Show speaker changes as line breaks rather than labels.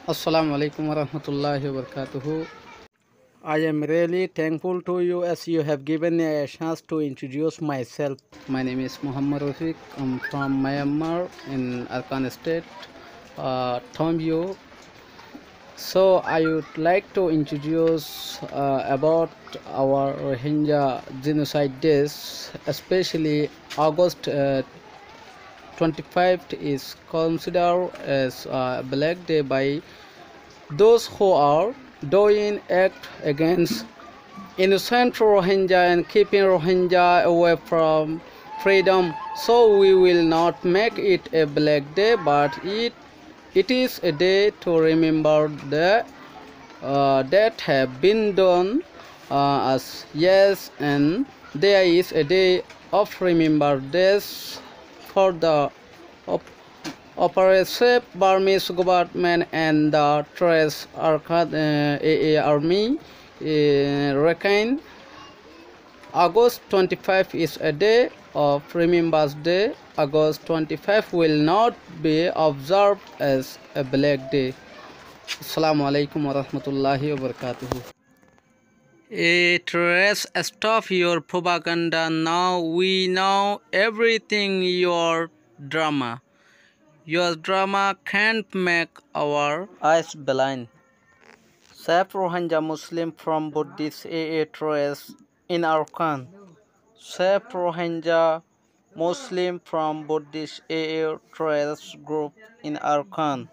Assalamu alaikum warahmatullahi wabarakatuh. I am really thankful to you as you have given me a chance to introduce myself. My name is Muhammad Rafiq. I'm from Myanmar in Arkan State, Tombio. So I would like to introduce about our Rohingya genocide days, especially August 25th is considered as a Black Day by those who are doing act against innocent Rohingya and keeping Rohingya away from freedom. So we will not make it a black day, but it is a day to remember the that have been done as yes, and there is a day of remember this for the op- oppressive Burmese government and the Trace AA army. Rakhine. August 25 is a day of Remembrance Day. August 25 will not be observed as a black day. Assalamu alaikum warahmatullahi wabarakatuh. Trace, stop your propaganda now. We know everything your drama. Your drama can't make our eyes blind. Save Rohingya Muslim from Buddhist AA trace in Arakan. Save Rohingya Muslim from Buddhist AA trace group in Arakan.